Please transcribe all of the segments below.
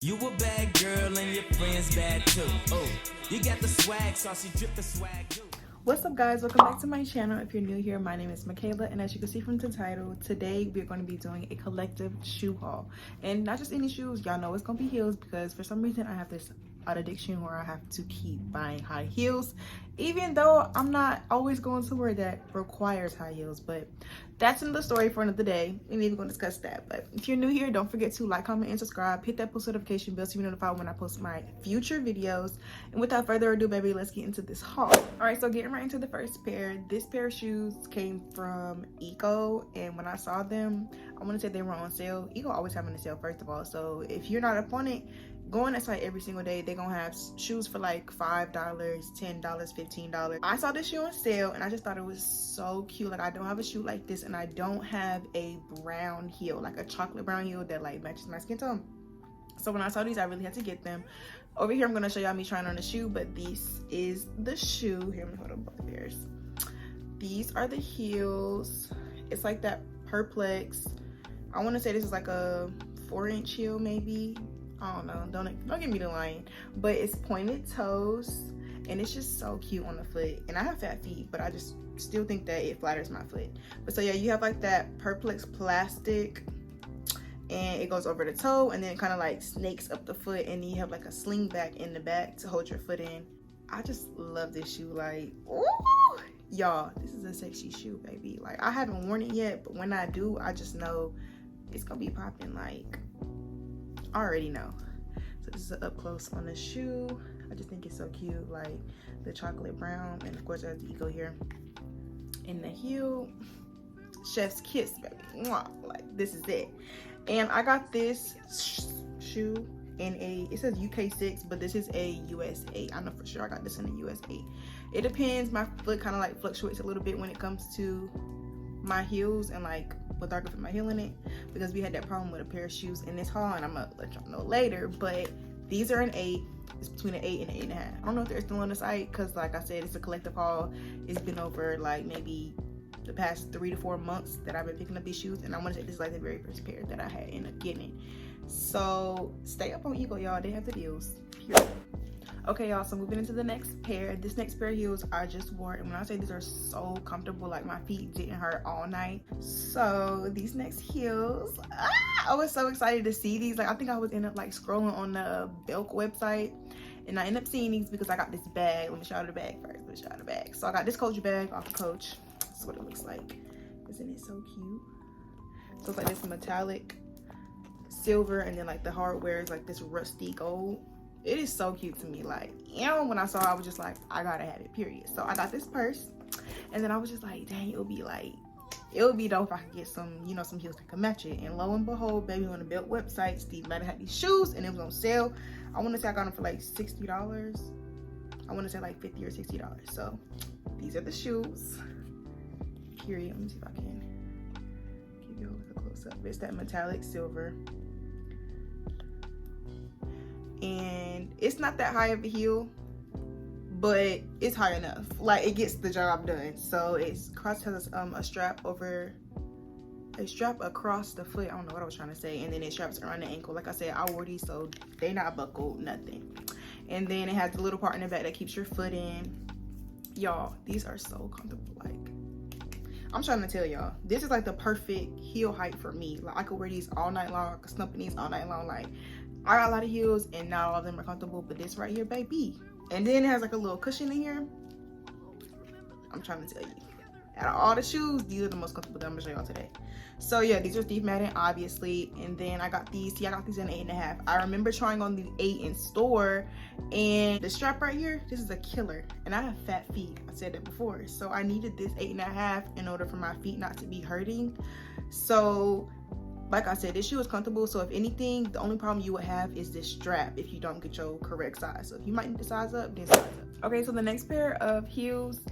You a bad girl and your friends bad too. Oh, you got the swag, saucy drip the swag too. What's up, guys? Welcome back to my channel. If you're new here, my name is Makayla, and as you can see from the title, today we're going to be doing a collective shoe haul. And not just any shoes, y'all know it's going to be heels, because for some reason I have this addiction where I have to keep buying high heels, even though I'm not always going somewhere that requires high heels. But that's another story for another day. We ain't even going to discuss that. But if you're new here, don't forget to like, comment, and subscribe. Hit that post notification bell so you're notified when I post my future videos. And without further ado, baby, let's get into this haul. All right, so getting right into the first pair. This pair of shoes came from Eco, and when I saw them, I want to say they were on sale. Eco always having a sale, first of all. So if you're not up on it, go on that site every single day. They're gonna have shoes for like $5, $10, $15. I saw this shoe on sale and I just thought it was so cute. Like, I don't have a shoe like this, and I don't have a brown heel, like a chocolate brown heel that like matches my skin tone. So when I saw these, I really had to get them. Over here, I'm gonna show y'all me trying on the shoe, but this is the shoe. Here, let me hold up both pairs. These are the heels. It's like that Perspex. I want to say this is like a 4-inch heel, maybe. I don't know, don't give me the line, but it's pointed toes and it's just so cute on the foot. And I have fat feet, but I just still think that it flatters my foot. But so yeah, you have like that Perspex plastic and it goes over the toe, and then it kind of like snakes up the foot, and then you have like a sling back in the back to hold your foot in. I just love this shoe. Like, ooh, y'all, this is a sexy shoe, baby. Like, I haven't worn it yet, but when I do, I just know it's gonna be popping. Like, I already know. So this is an up close on the shoe. I just think it's so cute, like the chocolate brown, and of course there's the Eco here. In the heel, chef's kiss, baby. Mwah. Like, this is it. And I got this shoe in it says UK 6, but this is a US 8. I know for sure I got this in a US 8. It depends. My foot kind of like fluctuates a little bit when it comes to my heels and like what I can put my heel in it, because we had that problem with a pair of shoes in this haul, and I'm gonna let y'all know later. But these are an 8. It's between an 8 and an 8.5. I don't know if they're still on the site, because like I said, it's a collective haul. It's been over like maybe the past 3 to 4 months that I've been picking up these shoes, and I want to say this is like the very first pair that I had ended up getting. So stay up on Eco, y'all. They have the deals. Period. Okay, y'all, so moving into the next pair. This next pair of heels I just wore, and when I say these are so comfortable, like my feet didn't hurt all night. So these next heels, I was so excited to see these. Like, I think I was up like scrolling on the Belk website, and I ended up seeing these because I got this bag. Let me show you the bag first. Let me show you the bag. So I got this Coach bag off of Coach. This is what it looks like. Isn't it so cute? So it's like this metallic silver, and then like the hardware is like this rusty gold. It is so cute to me. Like, you know, when I saw it, I was just like, I gotta have it, period. So I got this purse, and then I was just like, dang, it would be dope if I could get some, you know, some heels that could match it. And lo and behold, baby, on the Belk website, Steve Madden had these shoes, and it was on sale. I want to say I got them for like $60. I want to say like $50 or $60. So these are the shoes, period. Let me see if I can give you a close up. It's that metallic silver, and it's not that high of a heel, but it's high enough. Like, it gets the job done. So it's has a strap across the foot. I don't know what I was trying to say. And then it straps around the ankle. Like I said, I wore these, so they not buckled, nothing. And then it has the little part in the back that keeps your foot in. Y'all, these are so comfortable. Like, I'm trying to tell y'all, this is like the perfect heel height for me. Like, I could wear these all night long. I could stump in these all night long. Like, I got a lot of heels and not all of them are comfortable, but this right here, baby. And then it has like a little cushion in here. I'm trying to tell you, out of all the shoes, these are the most comfortable that I'm gonna show y'all today. So yeah, these are Steve Madden, obviously. And then I got these. See, I got these in 8.5. I remember trying on the 8 in store, and the strap right here, this is a killer. And I have fat feet. I said that before. So I needed this 8.5 in order for my feet not to be hurting. So like I said, this shoe is comfortable. So if anything, the only problem you would have is this strap if you don't get your correct size. So if you might need to size up, then size up. Okay, so the next pair of heels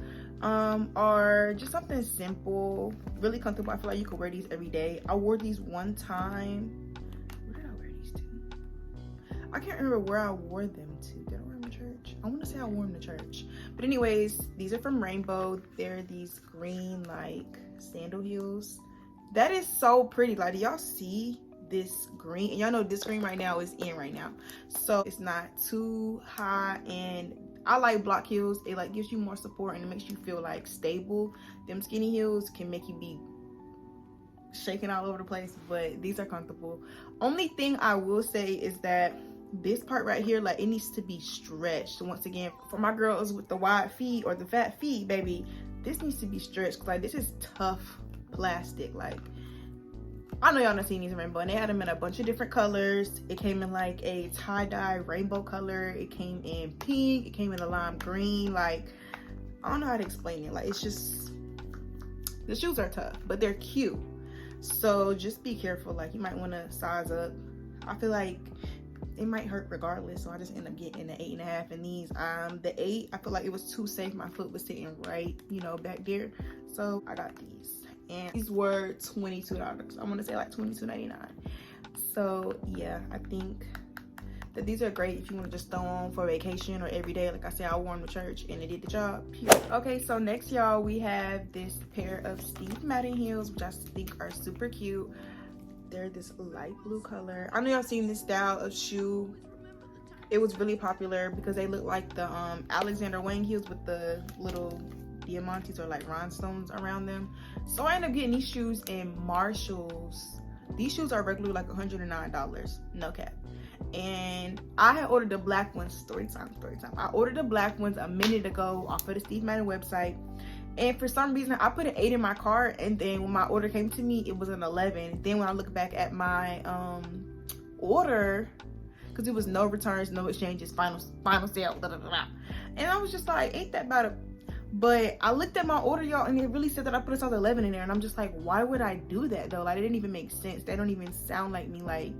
are just something simple, really comfortable. I feel like you could wear these every day. I wore these one time. Where did I wear these to? I can't remember where I wore them to. Did I wear them to church? I want to say I wore them to church. But anyways, these are from Rainbow. They're these green like sandal heels. That is so pretty. Like, do y'all see this green, and y'all know this green right now is in right now, so it's not too high. And I like block heels. It like gives you more support and it makes you feel like stable. Them skinny heels can make you be shaking all over the place, but these are comfortable. Only thing I will say is that this part right here, like, it needs to be stretched. Once again, for my girls with the wide feet or the fat feet, baby, this needs to be stretched. Like, this is tough plastic. Like, I know y'all not seen these in rainbow, and they had them in a bunch of different colors. It came in like a tie-dye rainbow color, it came in pink, it came in a lime green. Like, I don't know how to explain it. Like, it's just, the shoes are tough, but they're cute. So just be careful. Like, you might want to size up. I feel like it might hurt regardless, so I just end up getting the 8.5 in these. The 8, I feel like it was too safe. My foot was sitting right, you know, back there, so I got these, and these were $22. I want to say like $22.99. So yeah, I think that these are great if you want to just throw on for vacation or every day. Like I said, I wore them to church and it did the job. Okay, so next, y'all, we have this pair of Steve Madden heels, which I think are super cute. They're this light blue color. I know y'all seen this style of shoe. It was really popular because they look like the Alexander Wang heels with the little diamantes or like rhinestones around them. So I ended up getting these shoes in Marshalls. These shoes are regularly like $109, no cap. And I had ordered the black ones, story time. I ordered the black ones a minute ago off of the Steve Madden website. And for some reason, I put an 8 in my cart, and then when my order came to me, it was an 11. Then when I look back at my order, because it was no returns, no exchanges, final sale, blah, blah, blah. And I was just like, ain't that bad? But I looked at my order, y'all, and it really said that I put a size 11 in there. And I'm just like, why would I do that, though? Like, it didn't even make sense. They don't even sound like me. Like,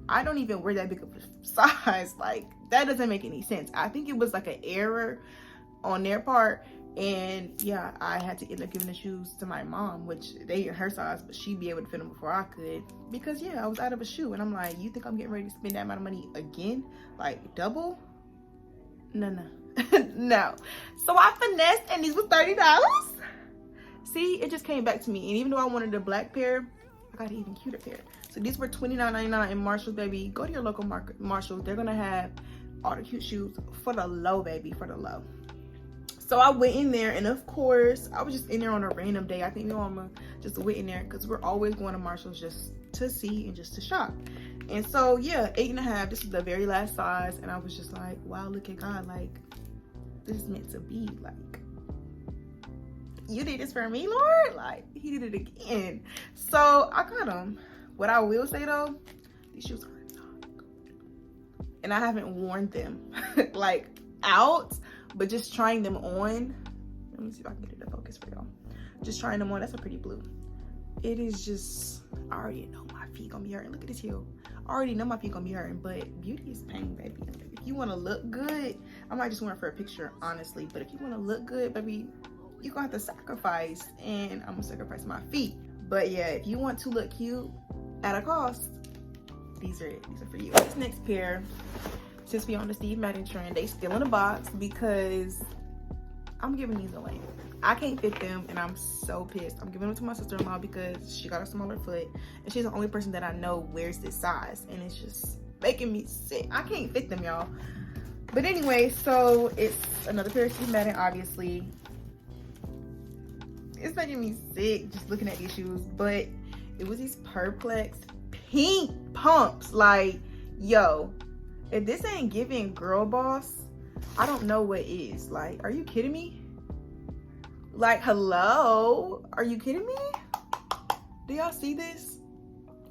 I don't even wear that big of a size. Like, that doesn't make any sense. I think it was like an error on their part. And yeah, I had to end up giving the shoes to my mom, which they her size, but she'd be able to fit them before I could, because yeah, I was out of a shoe. And I'm like, you think I'm getting ready to spend that amount of money again? Like, double? No. No. So I finessed, and these were $30. See, it just came back to me. And even though I wanted a black pair, I got an even cuter pair. So these were $29.99 in Marshalls, baby. Go to your local Marshalls. They're gonna have all the cute shoes for the low, baby, for the low. So I went in there, and of course, I was just in there on a random day. I think my mama just went in there because we're always going to Marshalls just to see and just to shop. And so yeah, 8.5, this is the very last size. And I was just like, wow, look at God. Like, this is meant to be. Like, you did this for me, Lord. Like, he did it again. So I got them. What I will say though, these shoes are not good. And I haven't worn them like out, but just trying them on. Let me see if I can get it to focus for y'all. Just trying them on. That's a pretty blue. It is just, I already know my feet gonna be hurting. Look at this heel. I already know my feet gonna be hurting, but beauty is pain, baby. If you want to look good, I might just wear it for a picture, honestly. But if you want to look good, baby, you're gonna have to sacrifice, and I'm gonna sacrifice my feet. But yeah, if you want to look cute at a cost, these are it. These are for you. This next pair, since we on the Steve Madden trend, they still in the box because I'm giving these away. I can't fit them, and I'm so pissed. I'm giving them to my sister-in-law because she got a smaller foot, and she's the only person that I know wears this size, and it's just making me sick. I can't fit them, y'all. But anyway, so it's another pair of Steve Madden, obviously. It's making me sick just looking at these shoes, but it was these Perspex pink pumps. Like, yo, if this ain't giving girl boss, I don't know what is. Like, are you kidding me? Like, hello? Are you kidding me? Do y'all see this?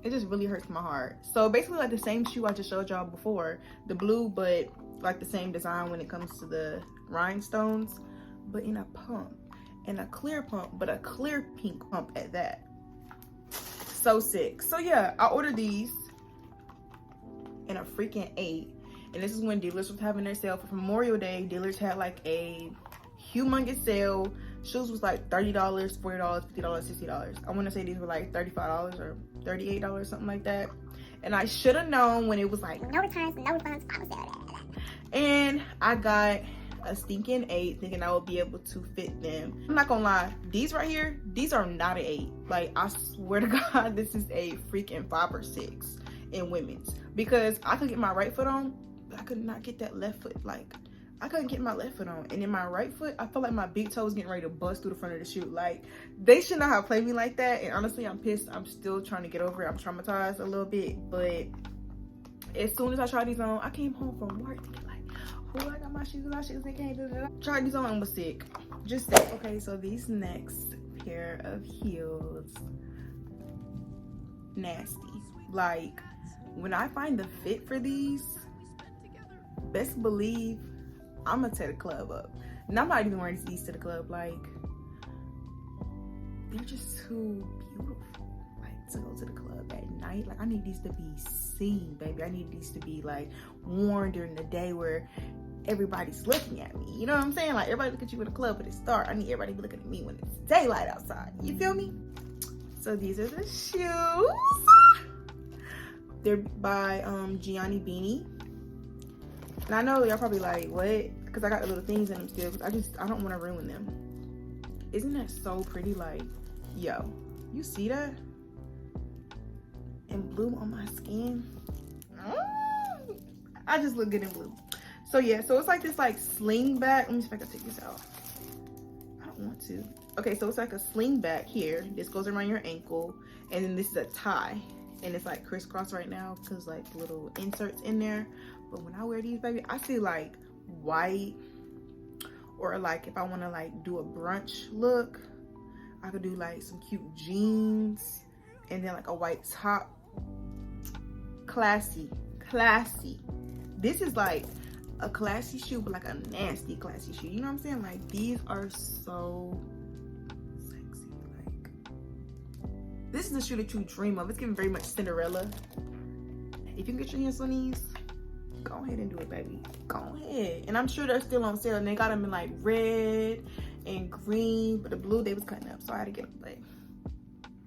It just really hurts my heart. So basically like the same shoe I just showed y'all before, the blue, but like the same design when it comes to the rhinestones, but in a pump, and a clear pump, but a clear pink pump at that. So sick. So yeah, I ordered these in a freaking 8, and this is when dealers was having their sale for Memorial Day. Dealers had like a humongous sale. Shoes was like $30, $40, $50, $60. I want to say these were like $35 or $38, something like that. And I should have known when it was like no returns, no refunds, final sale. And I got a stinking 8 thinking I would be able to fit them. I'm not gonna lie, these right here, these are not an 8. Like, I swear to God, this is a freaking 5 or 6 in women's, because I could get my right foot on, but I could not get that left foot. Like, I couldn't get my left foot on, and in my right foot, I felt like my big toe was getting ready to bust through the front of the shoe. Like, they should not have played me like that, and honestly, I'm pissed. I'm still trying to get over it. I'm traumatized a little bit, but as soon as I tried these on, I came home from work thinking like, oh, I got my shoes again. Tried these on and was sick. Just sick. Okay, so these next pair of heels, nasty. Like, when I find the fit for these, best believe I'm gonna tear the club up. And I'm not even wearing these to the club. Like, they're just too beautiful, like, to go to the club at night. Like, I need these to be seen, baby. I need these to be like worn during the day where everybody's looking at me. You know what I'm saying? Like, everybody look at you in the club when it's dark. I need everybody to be looking at me when it's daylight outside. You feel me? So these are the shoes. They're by Gianni Bini. And I know y'all probably like, what? Because I got the little things in them still. Because I don't want to ruin them. Isn't that so pretty? Like, yo, you see that? And blue on my skin. I just look good in blue. So yeah, so it's like this like sling back. Let me see if I can take this out. I don't want to. Okay, so it's like a sling back here. This goes around your ankle. And then this is a tie. And it's like crisscross right now because like little inserts in there. But when I wear these, baby, I see like white, or like if I want to like do a brunch look, I could do like some cute jeans and then like a white top. Classy. This is like a classy shoe, but like a nasty classy shoe. You know what I'm saying? Like, these are so sexy. Like, this is the shoe that you dream of. It's giving very much Cinderella. If you can get your hands on these, go ahead and do it, baby. Go ahead. And I'm sure they're still on sale, and they got them in like red and green, but the blue they was cutting up, so I had to get them. But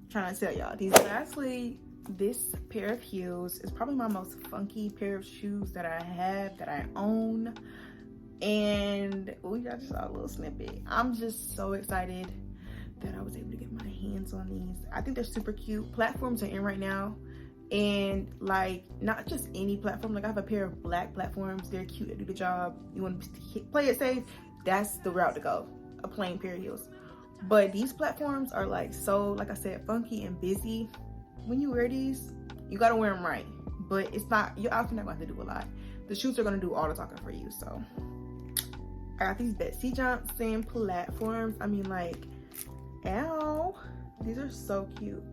trying to tell y'all, these lastly, this pair of heels is probably my most funky pair of shoes that I have, that I own. And we got just a little snippet. I'm just so excited that I was able to get my hands on these. I think they're super cute. Platforms are in right now, and like, not just any platform. Like, I have a pair of black platforms. They're cute, they do the job. You want to play it safe, that's the route to go, a plain pair of heels. But these platforms are like, so like I said, funky and busy. When you wear these, you gotta wear them right, but it's not, your outfit not going to do a lot. The shoes are going to do all the talking for you. So I got these Betsey Johnson platforms. I mean, like, ow, these are so cute.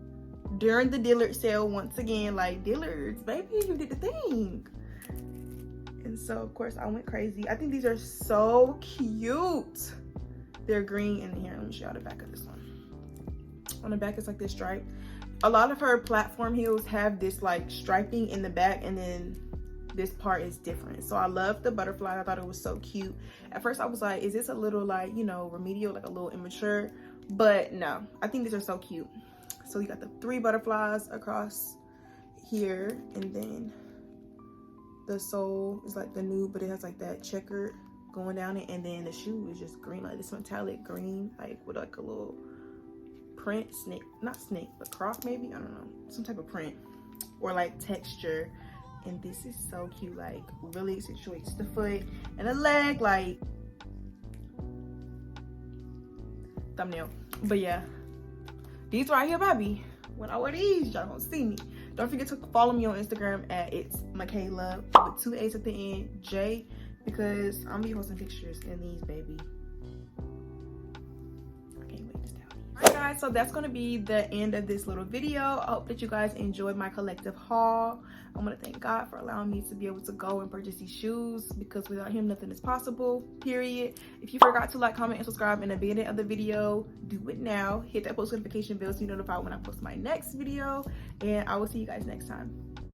During the Dillard sale, once again, like, Dillard's, baby, you did the thing. And so of course I went crazy. I think these are so cute. They're green. And here, let me show you the back of this one. On the back, it's like this stripe. A lot of her platform heels have this like striping in the back, and then this part is different. So I love the butterfly. I thought it was so cute. At first I was like, is this a little like, you know, remedial, like a little immature? But no, I think these are so cute. So you got the 3 butterflies across here, and then the sole is like the nude, but it has like that checkered going down it, and then the shoe is just green, like this metallic green, like with like a little print, snake, not snake, but cross maybe, I don't know, some type of print or like texture. And this is so cute, like really accentuates the foot and the leg, like thumbnail. But yeah, these right here, baby, when I wear these, y'all gonna see me. Don't forget to follow me on Instagram at it's Makayla with 2 A's at the end, J, because I'm gonna be posting pictures in these, baby. Alright guys, so that's going to be the end of this little video. I hope that you guys enjoyed my collective haul. I want to thank God for allowing me to be able to go and purchase these shoes, because without him nothing is possible, period. If you forgot to like, comment, and subscribe in the beginning of the video, do it now. Hit that post notification bell so you're notified when I post my next video, and I will see you guys next time.